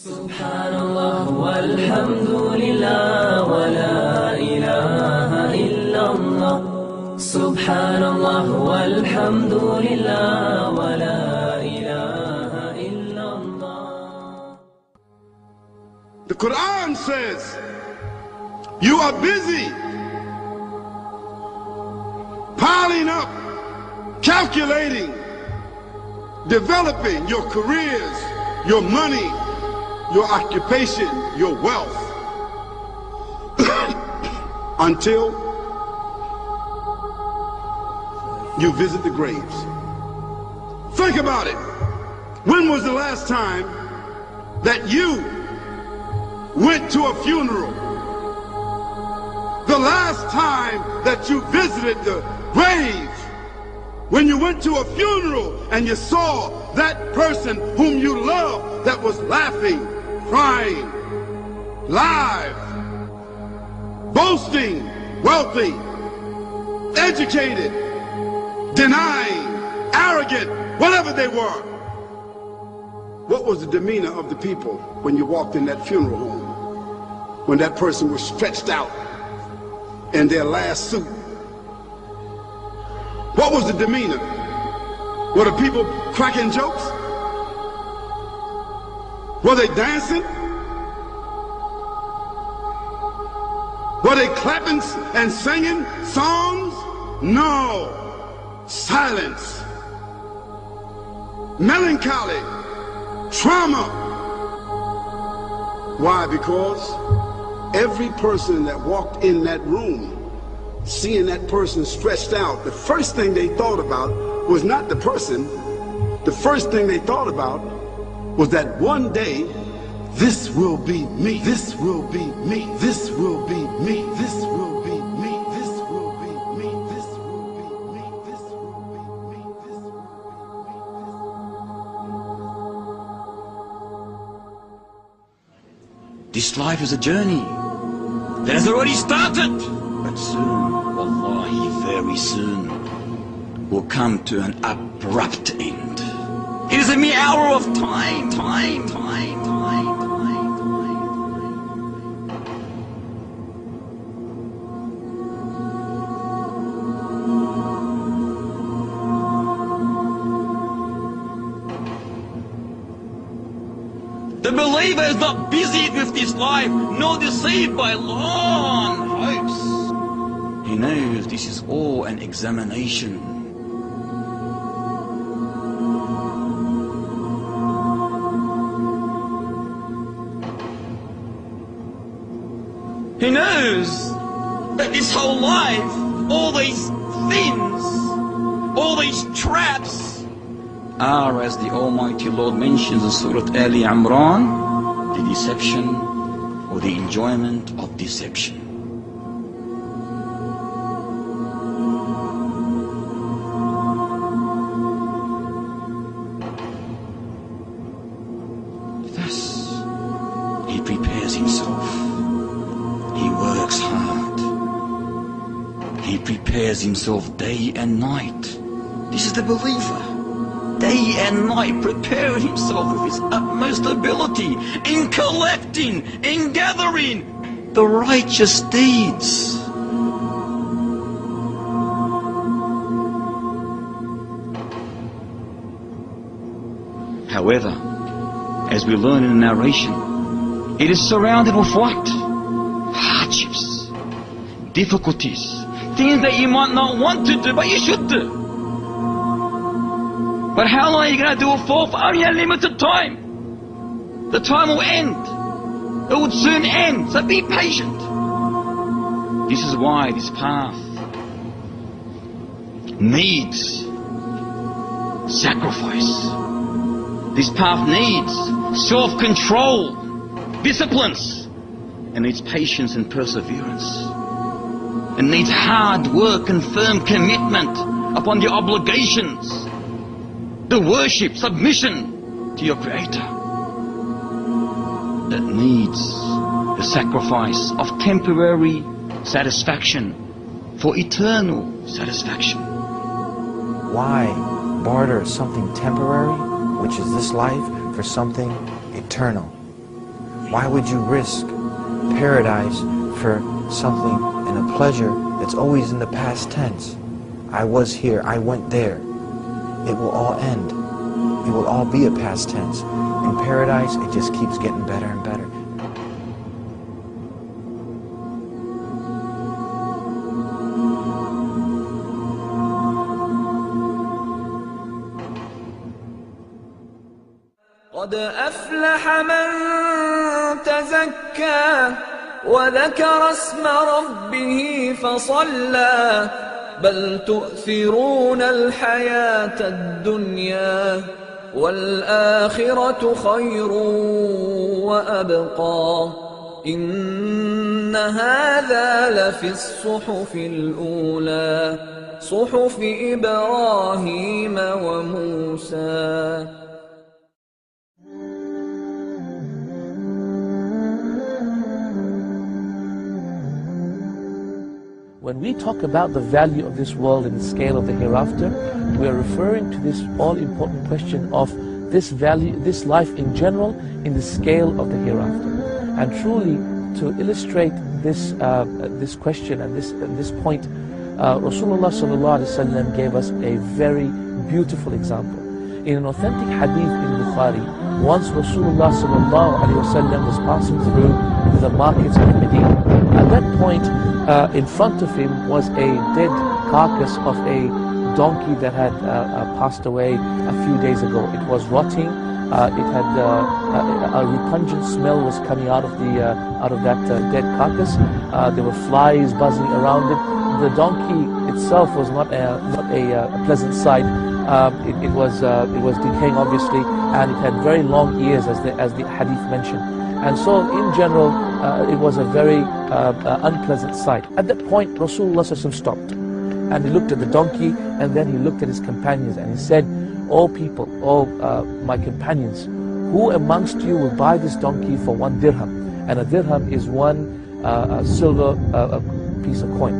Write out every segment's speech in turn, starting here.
Subhanallah walhamdulillah wa la ilaha illallah. Subhanallah walhamdulillah wa la ilaha illallah. The Quran says you are busy piling up, calculating, developing your careers, your money, your occupation, your wealth, until you visit the graves. Think about it. When was the last time that you went to a funeral? The last time that you visited the grave? When you went to a funeral and you saw that person whom you loved that was laughing, crying, live, boasting, wealthy, educated, denying, arrogant, whatever they were. What was the demeanor of the people when you walked in that funeral home? When that person was stretched out in their last suit? What was the demeanor? Were the people cracking jokes? Were they dancing? Were they clapping and singing songs? No. Silence. Melancholy. Trauma. Why? Because every person that walked in that room, seeing that person stretched out, the first thing they thought about was not the person. The first thing they thought about was that one day, this will be me. This will be me. This will be me. This will be me. This will be me. This will be me. This will be me. This will be me. This life is a journey that has already started. But soon, wallahi, very soon, will come to an abrupt end. It is a mere hour of time. The believer is not busied with this life, nor deceived by long hopes. He knows this is all an examination. He knows that this whole life, all these things, all these traps, are, as the Almighty Lord mentions in Surah Ali Imran, the deception or the enjoyment of deception. He prepares himself. He works hard. He prepares himself day and night. This is the believer. Day and night preparing himself with his utmost ability in collecting, in gathering the righteous deeds. However, as we learn in the narration, it is surrounded with what? Hardships, difficulties, things that you might not want to do, but you should do. But how long are you going to do it for? For only a limited time. The time will end. It would soon end, so be patient. This is why this path needs sacrifice. This path needs self-control, disciplines, and needs patience and perseverance. It needs hard work and firm commitment upon the obligations, the worship, submission to your Creator. It needs the sacrifice of temporary satisfaction for eternal satisfaction. Why barter something temporary, which is this life, for something eternal, Why would you risk paradise for something and a pleasure that's always in the past tense? I was here, I went there. It will all end. It will all be a past tense. In paradise, it just keeps getting better and better. قد أفلح من تزكى وذكر اسم ربه فصلى بل تؤثرون الحياة الدنيا والآخرة خير وأبقى إن هذا لفي الصحف الأولى صحف إبراهيم وموسى. When we talk about the value of this world in the scale of the hereafter, we are referring to this all-important question of this value, this life in general, in the scale of the hereafter. And truly, to illustrate this this question and this point, Rasulullah ﷺ gave us a very beautiful example. In an authentic hadith in Bukhari, once Rasulullah ﷺ was passing through the markets of Medina. At that point, in front of him was a dead carcass of a donkey that had passed away a few days ago. It was rotting. It had a repugnant smell was coming out of that dead carcass. There were flies buzzing around it. The donkey itself was not a pleasant sight. It was decaying, obviously, and it had very long ears, as the hadith mentioned. And so, in general, it was a very unpleasant sight. At that point, Rasulullah stopped, and he looked at the donkey, and then he looked at his companions, and he said, "O people, O my companions, who amongst you will buy this donkey for 1 dirham?" And a dirham is one silver piece of coin.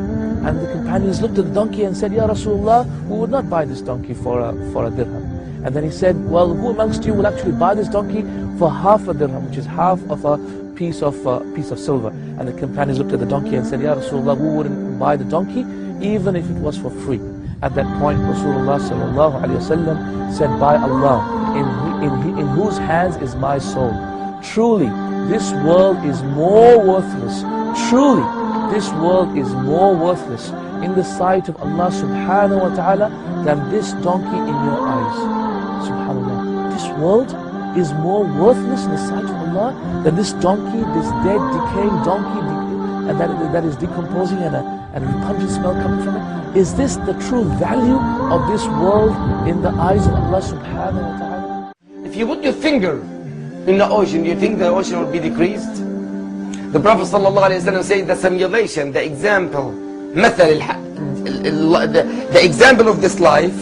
And the companions looked at the donkey and said, "Ya Rasulullah, we would not buy this donkey for a dirham." And then he said, "Well, who amongst you will actually buy this donkey for half a dirham, which is half of a piece of silver?" And the companions looked at the donkey and said, "Ya Rasulullah, we wouldn't buy the donkey even if it was for free." At that point, Rasulullah ﷺ said, "By Allah, in whose hands is my soul? Truly, this world is more worthless. Truly, this world is more worthless in the sight of Allah subhanahu wa ta'ala than this donkey in your eyes." Subhanallah. This world is more worthless in the sight of Allah than this donkey, this dead, decaying donkey, and that is decomposing and a repugnant smell coming from it. Is this the true value of this world in the eyes of Allah subhanahu wa ta'ala? If you put your finger in the ocean, do you think the ocean will be decreased? The Prophet ﷺ said the simulation, the example, the example of this life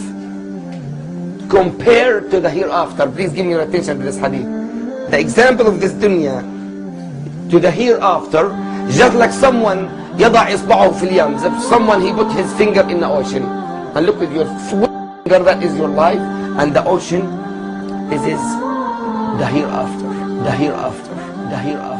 compared to the hereafter. Please give me your attention to this hadith. The example of this dunya to the hereafter, just like someone يضع إصبعه في اليم, someone he put his finger in the ocean, and look at your finger, that is your life, and the ocean is the hereafter, the hereafter, the hereafter.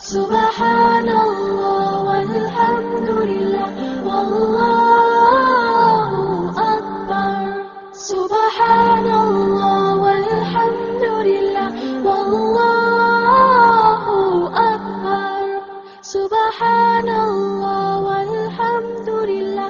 Subhanallah walhamdulillah wallahu akbar. Subhanallah walhamdulillah wallahu akbar. Subhanallah walhamdulillah